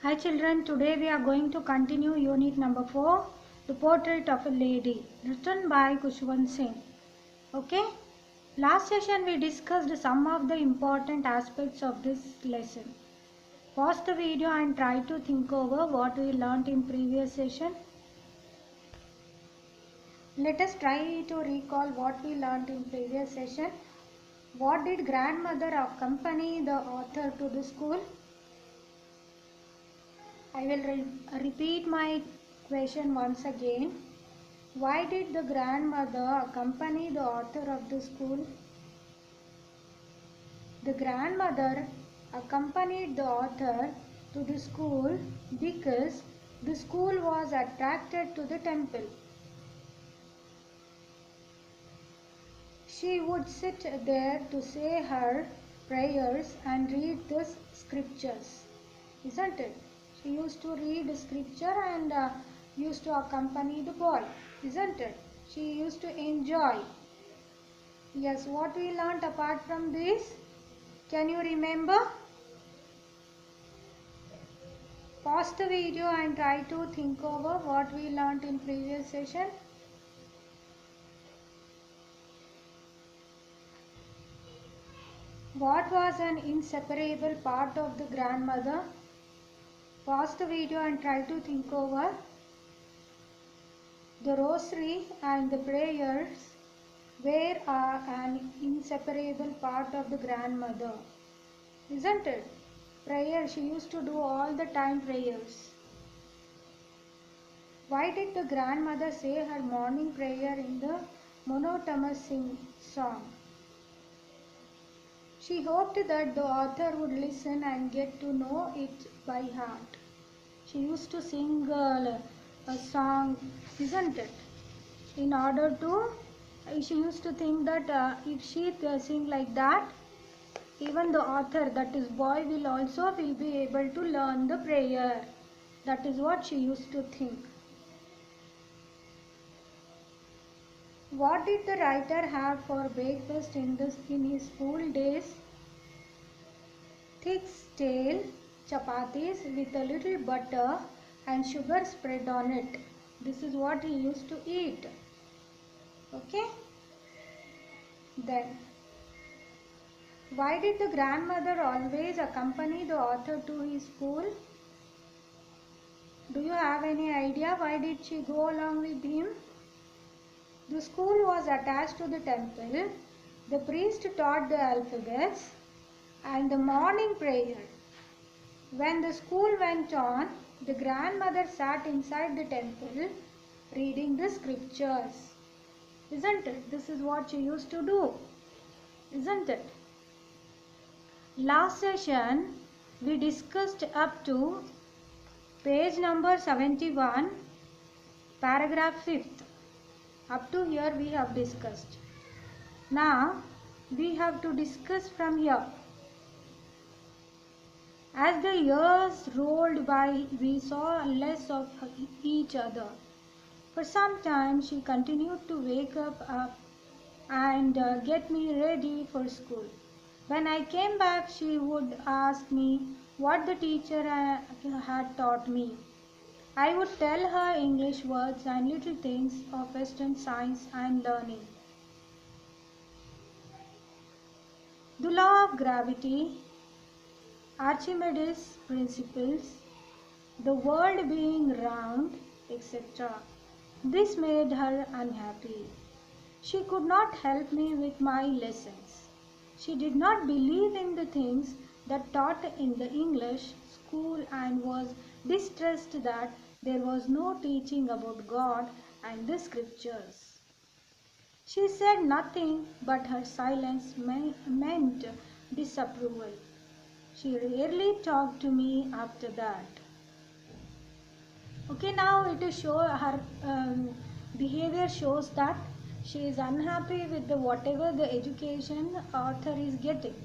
Hi children, today we are going to continue unit number 4, The Portrait of a Lady, written by Khushwant Singh. Okay, last session we discussed some of the important aspects of this lesson. Pause the video and try to think over what we learnt in previous session. Let us try to recall what we learnt in previous session. What did grandmother accompany the author to the school? I will repeat my question once again. Why did the grandmother accompany the author of the school? The grandmother accompanied the author to the school because the school was attracted to the temple. She would sit there to say her prayers and read the scriptures, isn't it? She used to read scripture and used to accompany the boy, isn't it? She used to enjoy. Yes, what we learnt apart from this? Can you remember? Pause the video and try to think over what we learnt in previous session. What was an inseparable part of the grandmother? Pause the video and try to think over. The rosary and the prayers were an inseparable part of the grandmother, isn't it? Prayer, she used to do all the time prayers. Why did the grandmother say her morning prayer in the monotonous song? She hoped that the author would listen and get to know it by heart. She used to sing a song, isn't it? In order to, she used to think that if she sing like that, even the author, that is boy, will be able to learn the prayer. That is what she used to think. What did the writer have for breakfast in his school days? Thick stale chapatis with a little butter and sugar spread on it. This is what he used to eat. Okay? Then, why did the grandmother always accompany the author to his school? Do you have any idea why did she go along with him? The school was attached to the temple. The priest taught the alphabets and the morning prayer. When the school went on, the grandmother sat inside the temple reading the scriptures. Isn't it? This is what she used to do. Isn't it? Last session, we discussed up to page number 71, paragraph 5th. Up to here we have discussed. Now, we have to discuss from here. As the years rolled by, we saw less of each other. For some time, she continued to wake up and get me ready for school. When I came back, she would ask me what the teacher had taught me. I would tell her English words and little things of Western science and learning. The law of gravity, Archimedes' principles, the world being round, etc. This made her unhappy. She could not help me with my lessons. She did not believe in the things that taught in the English school and was distressed that there was no teaching about God and the scriptures. She said nothing, but her silence meant disapproval. She rarely talked to me after that. Okay, now it is her behavior shows that she is unhappy with whatever the education author is getting.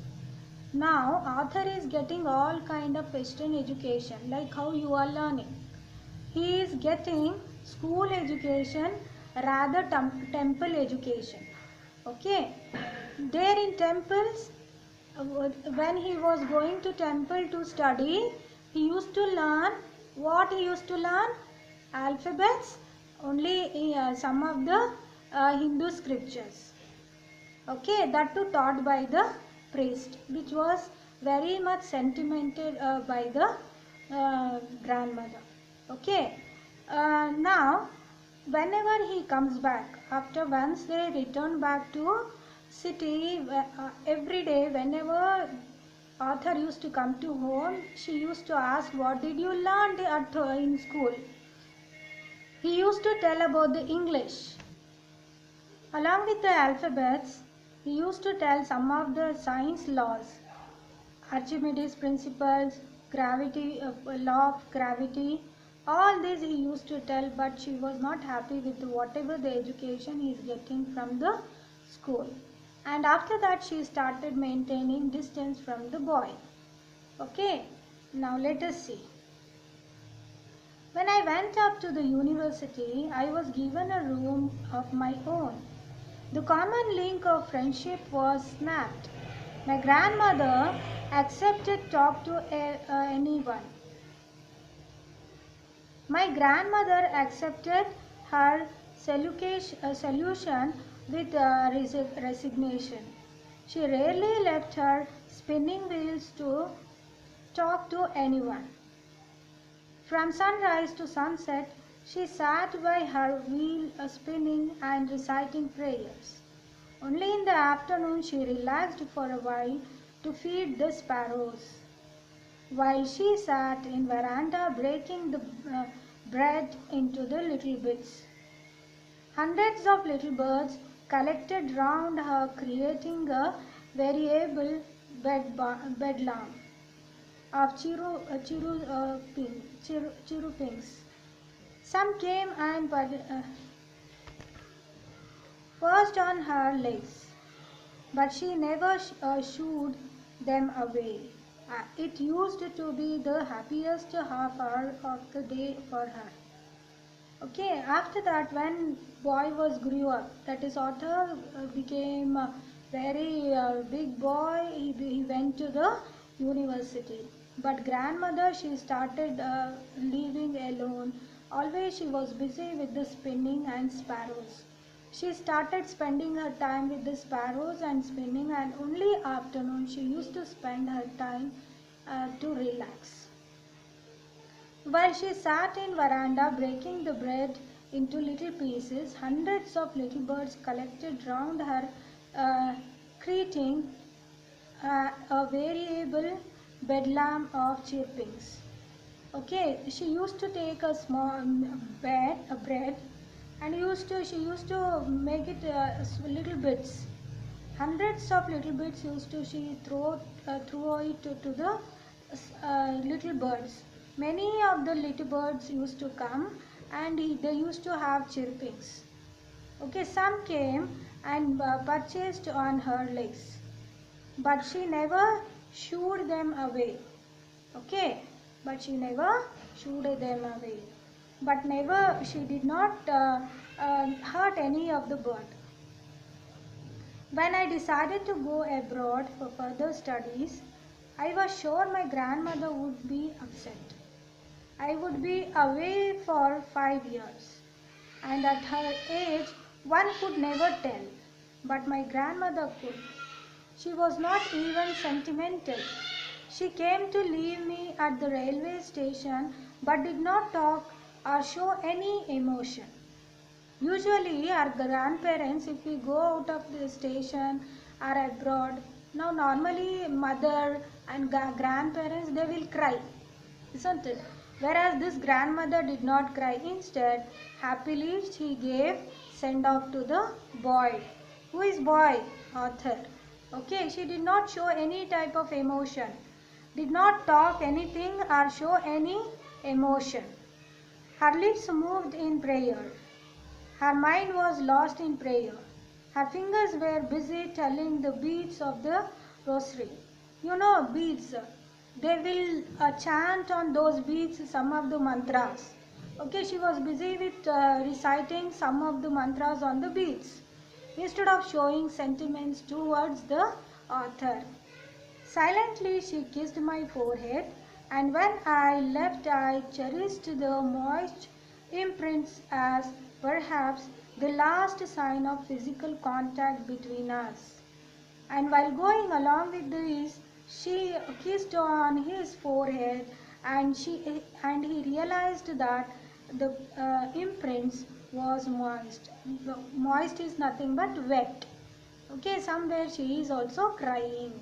Now, author is getting all kind of Western education, like how you are learning. He is getting school education rather temple education. Okay, there in temples, when he was going to temple to study, He used to learn what he used to learn? Alphabets, only some of the Hindu scriptures. Okay, that too taught by the priest, which was very much sentimented by the grandmother. Okay, now whenever he comes back, after once they return back to city, every day whenever Arthur used to come to home, she used to ask, what did you learn in school? He used to tell about the English. Along with the alphabets, he used to tell some of the science laws, Archimedes principles, gravity, law of gravity. All this he used to tell, but she was not happy with whatever the education he is getting from the school. And after that, she started maintaining distance from the boy. Okay, now let us see. When I went up to the university, I was given a room of my own. The common link of friendship was snapped. My grandmother accepted talk to anyone. My grandmother accepted her solution with resignation. She rarely left her spinning wheels to talk to anyone. From sunrise to sunset, she sat by her wheel spinning and reciting prayers. Only in the afternoon she relaxed for a while to feed the sparrows. While she sat in veranda breaking the bread into the little bits. Hundreds of little birds collected round her, creating a variable bedlam of chirrupings. Some came and perched on her legs, but she never shooed them away. It used to be the happiest half hour of the day for her. Okay, after that, when boy was grew up, that is Arthur became a very big boy. He went to the university. But grandmother, she started living alone. Always she was busy with the spinning and sparrows. She started spending her time with the sparrows and spinning, and only afternoon she used to spend her time to relax. While she sat in veranda breaking the bread into little pieces, hundreds of little birds collected round her, creating a variable bedlam of chirpings. Okay, she used to take a small bread, and she used to make it little bits. Hundreds of little bits she throw it to the little birds. Many of the little birds used to come, and they used to have chirpings. Okay, some came and purchased on her legs, but she never shooed them away. Okay, but she never shooed them away. But never, she did not hurt any of the bird. When I decided to go abroad for further studies, I was sure my grandmother would be upset. I would be away for 5 years, and at her age, one could never tell, but my grandmother could. She was not even sentimental. She came to leave me at the railway station, but did not talk or show any emotion. Usually our grandparents, if we go out of the station or abroad, now normally mother and grandparents, they will cry, isn't it? Whereas this grandmother did not cry. Instead, happily she gave send off to the boy. Who is boy? Arthur. Okay, she did not show any type of emotion, did not talk anything or show any emotion. Her lips moved in prayer. Her mind was lost in prayer. Her fingers were busy telling the beads of the rosary. You know beads. They will chant on those beads some of the mantras. Okay, she was busy with reciting some of the mantras on the beads instead of showing sentiments towards the author. Silently she kissed my forehead and when I left I cherished the moist imprints as perhaps the last sign of physical contact between us. And while going along with this, she kissed on his forehead, and he realized that the imprints was moist. Moist is nothing but wet. Okay, somewhere she is also crying.